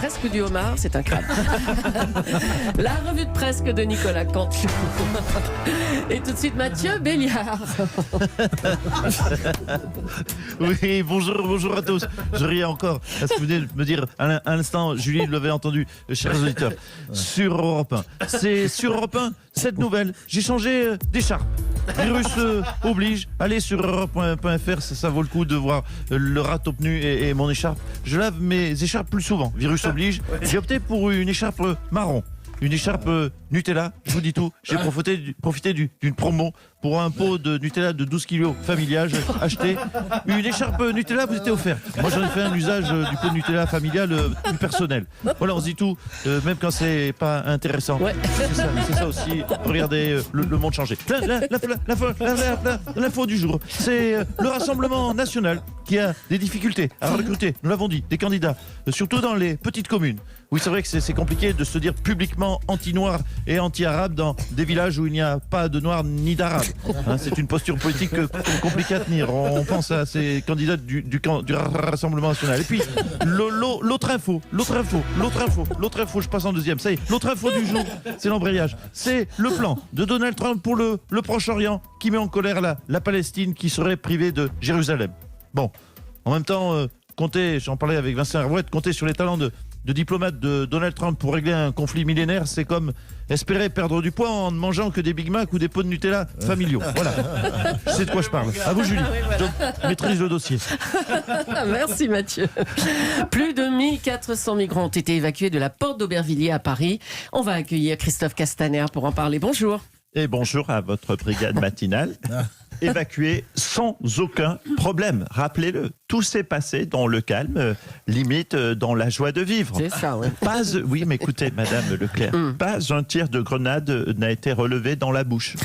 presque du homard, c'est un crabe. La revue de presse de Nicolas Canteloup. Et tout de suite Mathieu Béliard. Oui, bonjour à tous. Je riais encore à ce que vous venez de me dire à l'instant. Julie l'avait entendu, chers auditeurs, sur Europe 1. C'est sur Europe 1, cette nouvelle. J'ai changé d'écharpe. Virus oblige. Allez sur europe.fr, ça vaut le coup de voir le râteau pnu et mon écharpe. Je lave mes écharpes plus souvent. Virus oblige. J'ai opté pour une écharpe marron. Une écharpe Nutella, je vous dis tout. J'ai profité d'une promo pour un pot de Nutella de 12 kilos familial. J'ai acheté une écharpe Nutella, vous était offerte. Moi, j'en ai fait un usage du pot de Nutella familial plus personnel. Voilà, on se dit tout, même quand c'est pas intéressant. Ouais. C'est ça aussi. Regardez le monde changer. L'info du jour, c'est le Rassemblement national qui a des difficultés à recruter, nous l'avons dit, des candidats, surtout dans les petites communes. Oui, c'est vrai que c'est compliqué de se dire publiquement anti-noir et anti-arabe dans des villages où il n'y a pas de noirs ni d'arabes. Hein, c'est une posture politique compliquée à tenir. On pense à ces candidats du Rassemblement national. Et puis, l'autre info, je passe en deuxième. Ça y est, l'autre info du jour, c'est l'embrayage. C'est le plan de Donald Trump pour le Proche-Orient qui met en colère la Palestine qui serait privée de Jérusalem. Bon, en même temps, j'en parlais avec Vincent Herouette, compter sur les talents de diplomate de Donald Trump pour régler un conflit millénaire, c'est comme espérer perdre du poids en ne mangeant que des Big Mac ou des pots de Nutella familiaux. Voilà, je sais de quoi je parle. À vous, Julie. Je maîtrise le dossier. Merci Mathieu. Plus de 1400 migrants ont été évacués de la porte d'Aubervilliers à Paris. On va accueillir Christophe Castaner pour en parler. Bonjour. Et bonjour à votre brigade matinale. Évacué sans aucun problème. Rappelez-le, tout s'est passé dans le calme, limite dans la joie de vivre. C'est ça, oui. Oui, mais écoutez, Madame Leclerc, pas un tir de grenade n'a été relevé dans la bouche.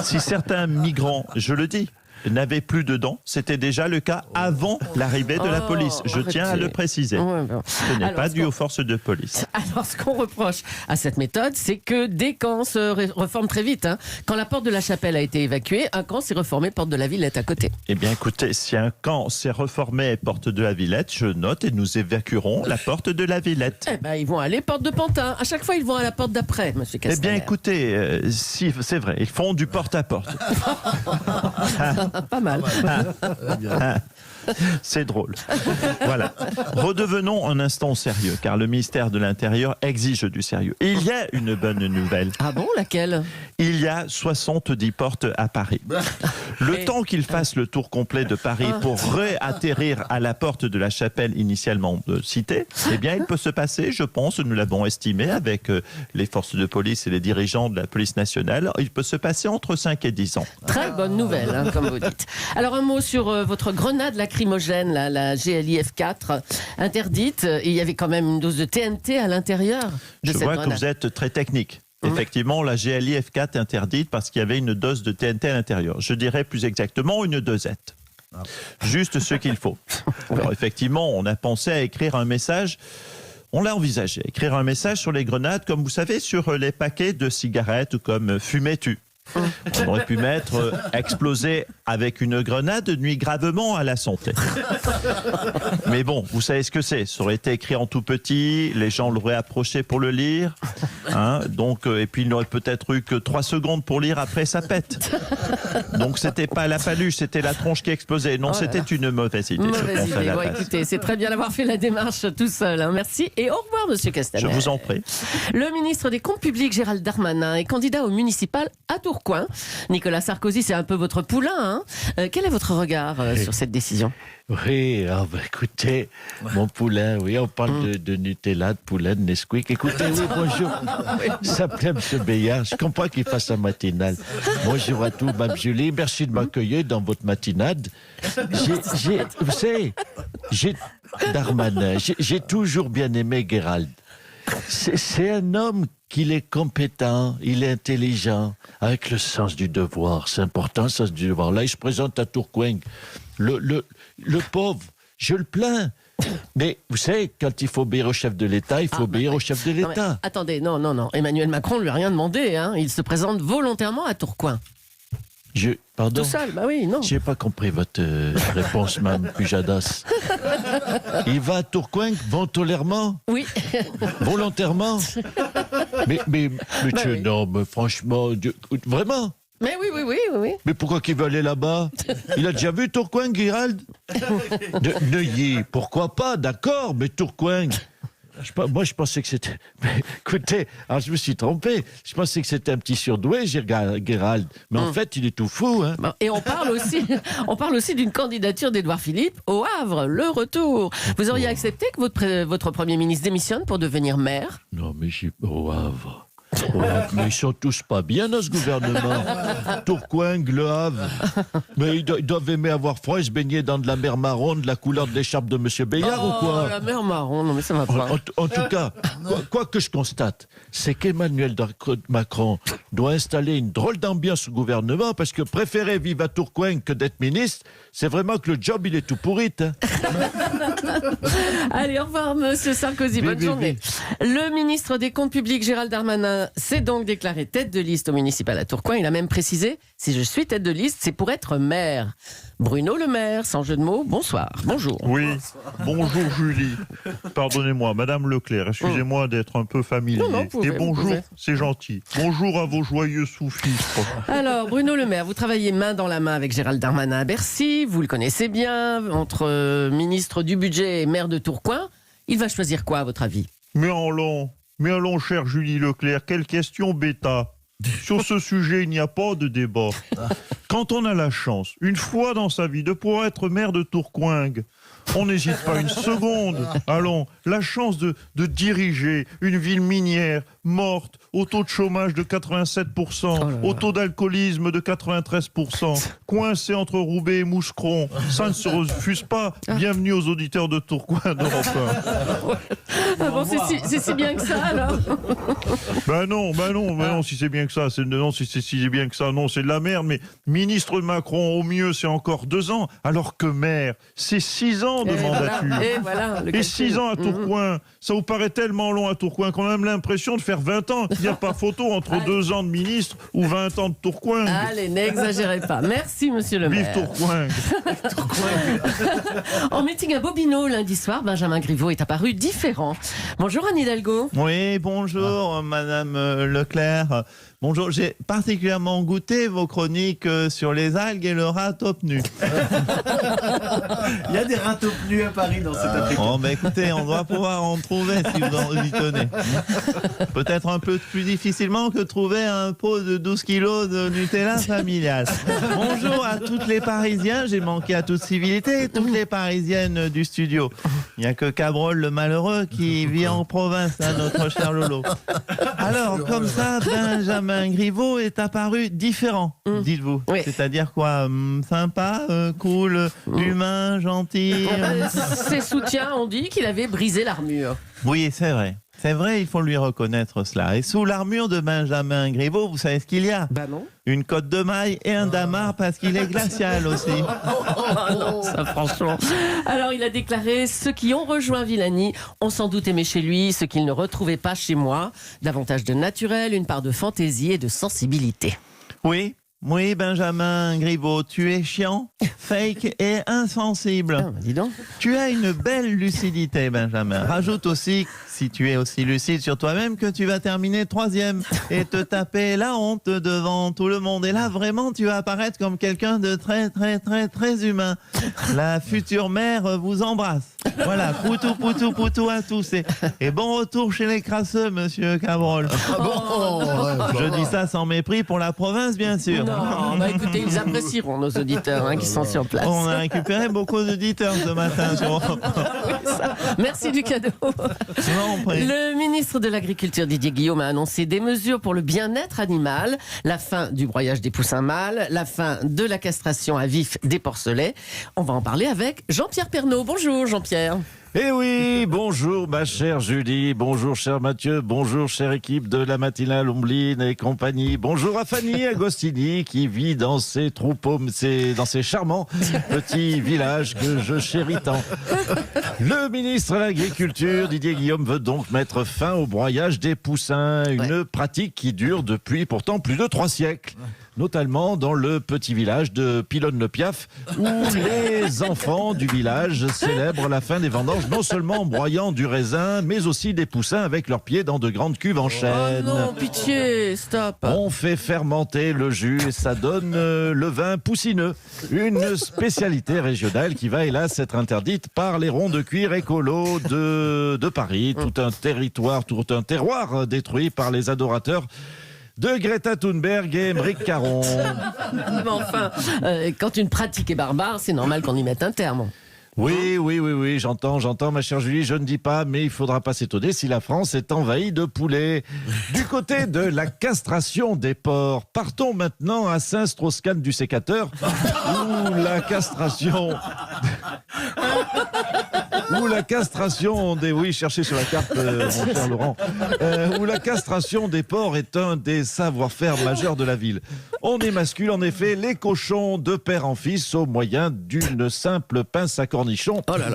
Si certains migrants, je le dis, n'avaient plus de dents, c'était déjà le cas avant l'arrivée de la police. Je tiens à le préciser. Ce n'est pas dû aux forces de police. Alors, ce qu'on reproche à cette méthode, c'est que des camps se reforment très vite. Hein. Quand la porte de la Chapelle a été évacuée, un camp s'est reformé porte de la Villette à côté. Eh bien, écoutez, si un camp s'est reformé porte de la Villette, je note et nous évacuerons la porte de la Villette. Eh bien, ils vont aller porte de Pantin. À chaque fois, ils vont à la porte d'après, monsieur Castaner. Eh bien, écoutez, si, c'est vrai, ils font du porte-à-porte. Pas mal. C'est drôle. Voilà. Redevenons un instant sérieux, car le ministère de l'Intérieur exige du sérieux. Il y a une bonne nouvelle. Ah bon, laquelle ? Il y a 70 portes à Paris. Le temps qu'il fasse le tour complet de Paris pour réatterrir à la porte de la Chapelle initialement citée, eh bien, il peut se passer, je pense, nous l'avons estimé avec les forces de police et les dirigeants de la police nationale, il peut se passer entre 5 et 10 ans. Très bonne nouvelle, hein, comme vous dites. Alors, un mot sur votre grenade lacrymogène, la GLIF 4, interdite. Il y avait quand même une dose de TNT à l'intérieur de cette grenade. Je vois que vous êtes très technique. Effectivement, la GLIF 4 interdite parce qu'il y avait une dose de TNT à l'intérieur. Je dirais plus exactement une dosette. Juste ce qu'il faut. Alors effectivement, on a pensé à écrire un message. On l'a envisagé, écrire un message sur les grenades, comme vous savez, sur les paquets de cigarettes, comme fumais-tu. On aurait pu mettre exploser avec une grenade nuit gravement à la santé. Mais bon, vous savez ce que c'est. Ça aurait été écrit en tout petit, les gens l'auraient approché pour le lire. Hein, donc, et puis il n'aurait peut-être eu que 3 secondes pour lire, après ça pète. Donc c'était pas la paluche, c'était la tronche qui explosait. Non, c'était une mauvaise idée. Mauvaise idée. Bon, écoutez, c'est très bien d'avoir fait la démarche tout seul. Hein. Merci et au revoir, monsieur Castaner. Je vous en prie. Le ministre des Comptes publics, Gérald Darmanin, est candidat au municipal à Tourcoing. Nicolas Sarkozy, c'est un peu votre poulain. Hein. Quel est votre regard sur cette décision ? Oui, écoutez, mon poulain, oui, on parle de Nutella, de poulain, de Nesquik. Écoutez, oui, bonjour. Ça plaît, M. Béliard. Je comprends qu'il fasse un matinal. Bonjour à tous, Mme Julie. Merci de m'accueillir dans votre matinade. Vous savez, Darmanin, j'ai toujours bien aimé Gérald. C'est un homme qu'il est compétent, il est intelligent, avec le sens du devoir. C'est important, le sens du devoir. Là, il se présente à Tourcoing. Le pauvre, je le plains. Mais vous savez, quand il faut obéir au chef de l'État, il faut obéir au chef de l'État. Attendez, non. Emmanuel Macron ne lui a rien demandé. Hein. Il se présente volontairement à Tourcoing. Pardon. Tout seul, bah oui, non. J'ai pas compris votre réponse, Mme Pujadas. Il va à Tourcoing volontairement? Oui. Volontairement? Mais oui. non, mais franchement, vraiment? Mais oui. Mais pourquoi qu'il veut aller là-bas? Il a déjà vu Tourcoing, Gérald? Neuilly, pourquoi pas, d'accord, mais Tourcoing... Moi, je pensais que c'était... Mais, écoutez, alors je me suis trompé. Je pensais que c'était un petit surdoué, Gérald. Mais en fait, il est tout fou. Hein. Et on parle aussi d'une candidature d'Édouard Philippe au Havre, le retour. Vous auriez accepté que votre Premier ministre démissionne pour devenir maire? Non, mais au Havre. Mais ils sont tous pas bien dans ce gouvernement. Tourcoing, Le Havre. Mais ils doivent aimer avoir froid et se baigner dans de la mer marron de la couleur de l'écharpe de M. Bayard ou quoi? La mer marron, non mais ça va pas. En tout cas, quoi que je constate, c'est qu'Emmanuel Macron doit installer une drôle d'ambiance au gouvernement parce que préférer vivre à Tourcoing que d'être ministre, c'est vraiment que le job, il est tout pourri. Hein. Allez, au revoir, monsieur Sarkozy. Bonne journée. Le ministre des Comptes publics, Gérald Darmanin, s'est donc déclaré tête de liste au municipal à Tourcoing. Il a même précisé, si je suis tête de liste, c'est pour être maire. Bruno Le Maire, sans jeu de mots, bonsoir. Bonjour. Oui, bonjour Julie. Pardonnez-moi, Madame Leclerc, excusez-moi d'être un peu familier. Non, et bonjour, c'est gentil. Bonjour à vos joyeux sous-fifres. Alors, Bruno Le Maire, vous travaillez main dans la main avec Gérald Darmanin à Bercy. Vous le connaissez bien, entre ministre du budget et maire de Tourcoing. Il va choisir quoi, à votre avis? Mais allons, chère Julie Leclerc, quelle question bêta. Sur ce sujet, il n'y a pas de débat. Quand on a la chance, une fois dans sa vie, de pouvoir être maire de Tourcoing, on n'hésite pas une seconde. Allons, la chance de diriger une ville minière, morte, au taux de chômage de 87%, au taux d'alcoolisme de 93%, coincé entre Roubaix et Mouscron, ça ne se refuse pas. Bienvenue aux auditeurs de Tourcoing d'Europe 1. Ah bon, c'est si bien que ça, alors? Ben non, si c'est bien que ça, c'est de la merde. Mais ministre Macron, au mieux, c'est encore 2 ans, alors que maire, c'est 6 ans de mandature. Et 6 ans à Tourcoing, ça vous paraît tellement long à Tourcoing qu'on a même l'impression de faire 20 ans. Il n'y a pas photo entre 2 ans de ministre ou 20 ans de Tourcoing. Allez, n'exagérez pas. Merci, monsieur le maire. Vive Tourcoing. En meeting à Bobino lundi soir, Benjamin Griveaux est apparu différent. Bonjour Anne Hidalgo. Oui, bonjour Madame Leclerc. Bonjour, j'ai particulièrement goûté vos chroniques sur les algues et le rat top nu. Il y a des rats top nus à Paris dans cette Afrique. Oh, bah écoutez, on doit pouvoir en trouver si vous en y tenez. Peut-être un peu plus difficilement que trouver un pot de 12 kilos de Nutella familial. Bonjour à toutes les Parisiens, j'ai manqué à toute civilité, toutes les Parisiennes du studio. Il n'y a que Cabrol le malheureux qui vit en province, hein, notre cher Lolo. Alors, comme ça, Benjamin Griveaux est apparu différent, dites-vous. Oui. C'est-à-dire quoi? Sympa, cool, humain, gentil. Ses soutiens ont dit qu'il avait brisé l'armure. Oui, c'est vrai. C'est vrai, il faut lui reconnaître cela. Et sous l'armure de Benjamin Griveaux, vous savez ce qu'il y a? Ben non. Une cotte de maille et un damar parce qu'il est glacial aussi. Non, ça franchement. Alors il a déclaré: ceux qui ont rejoint Villani ont sans doute aimé chez lui ce qu'ils ne retrouvaient pas chez moi. Davantage de naturel, une part de fantaisie et de sensibilité. Oui, Benjamin Griveaux, tu es chiant, fake et insensible. Ah, dis donc. Tu as une belle lucidité, Benjamin. Rajoute aussi, si tu es aussi lucide sur toi-même, que tu vas terminer 3e et te taper la honte devant tout le monde. Et là, vraiment, tu vas apparaître comme quelqu'un de très, très, très, très humain. La future mère vous embrasse. Voilà, poutou à tous. Et bon retour chez les crasseux, monsieur Cabrol. Je dis ça sans mépris pour la province, bien sûr. Non, bah écoutez, ils apprécieront nos auditeurs qui sont sur place. On a récupéré beaucoup d'auditeurs ce matin sur Europe 1. Merci du cadeau. Le ministre de l'Agriculture, Didier Guillaume, a annoncé des mesures pour le bien-être animal, la fin du broyage des poussins mâles, la fin de la castration à vif des porcelets. On va en parler avec Jean-Pierre Pernaut. Bonjour Jean-Pierre. Eh oui, bonjour ma chère Julie, bonjour cher Mathieu, bonjour chère équipe de la matinale Ombline et compagnie, bonjour à Fanny Agostini qui vit dans ses troupeaux, dans ces charmants petits villages que je chéris tant. Le ministre de l'Agriculture, Didier Guillaume, veut donc mettre fin au broyage des poussins, une pratique qui dure depuis pourtant plus de 3 siècles. notamment dans le petit village de Pilonne-le-Piaf, où les enfants du village célèbrent la fin des vendanges, non seulement en broyant du raisin, mais aussi des poussins avec leurs pieds dans de grandes cuves en Oh chêne. non, pitié, stop. On fait fermenter le jus et ça donne le vin poussineux. Une spécialité régionale qui va hélas être interdite par les ronds de cuir écolos de Paris. Tout un territoire, tout un terroir détruit par les adorateurs de Greta Thunberg et Émeric Caron. Mais enfin, quand une pratique est barbare, c'est normal qu'on y mette un terme. Oui, j'entends, ma chère Julie, je ne dis pas, mais il faudra pas s'étonner si la France est envahie de poulets. Du côté de la castration des porcs, partons maintenant à Saint-Strauss-Kahn du sécateur, où la castration des... Oui, cherchez sur la carte, mon cher Laurent. Où la castration des porcs est un des savoir-faire majeurs de la ville. On émascule en effet les cochons de père en fils au moyen d'une simple pince à cornichons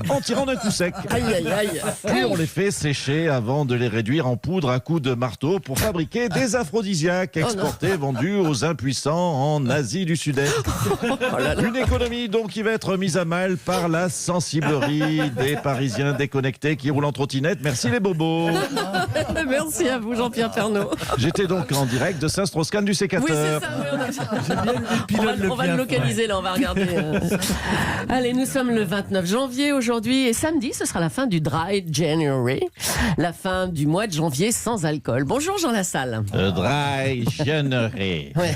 en tirant d'un coup sec. Aïe, aïe, aïe. Puis on les fait sécher avant de les réduire en poudre à coups de marteau pour fabriquer des aphrodisiaques exportés, vendus aux impuissants en Asie du Sud-Est. Une économie donc qui va être mise à mal par la sensiblerie des Parisiens déconnectés qui roulent en trottinette. Merci les bobos. Merci à vous, Jean-Pierre Pernaut. J'étais donc en direct de Saint-Strauss-Kahn du Oui, c'est sécateur. ça. On va le localiser, là, on va regarder. Allez, nous sommes le 29 janvier aujourd'hui et samedi, ce sera la fin du Dry January, la fin du mois de janvier sans alcool. Bonjour Jean Lassalle. Dry January. Ouais.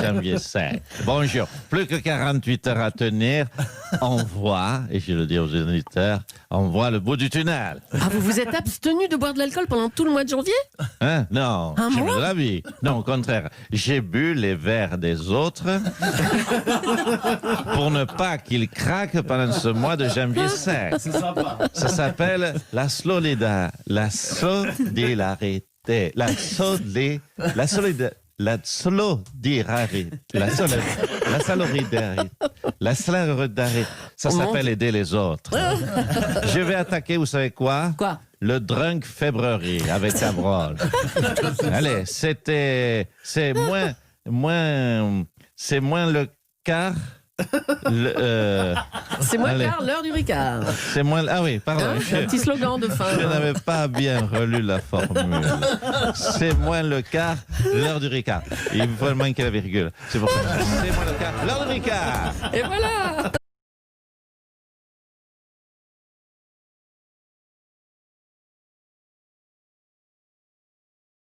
Janvier 5. Bonjour. Plus que 48 heures à tenir. On voit, et je le dis aux auditeurs, on voit le bout du tunnel. Ah, vous vous êtes abstenu de boire de l'alcool pendant tout le mois de janvier? Hein? Non, Un jamais mois de la vie. Non, au contraire, j'ai bu les verres des autres pour ne pas qu'ils craquent pendant ce mois de janvier 5. C'est sympa. Ça s'appelle la solidarité. La solidarité. La solidarité. La solidarité. La solidarité. La solidarité. La solidarité. Ça s'appelle aider les autres. Je vais attaquer, vous savez quoi? Quoi? Le drunk February avec Cabrol. Allez, c'est moins le quart. C'est moi allez. car l'heure du Ricard. C'est moins. Ah oui, pardon. Hein, un petit slogan de fin. Je n'avais pas bien relu la formule. C'est moins le quart, l'heure du Ricard. Il faut manquer la virgule. C'est pour ça. C'est moins le quart, l'heure du Ricard. Et voilà.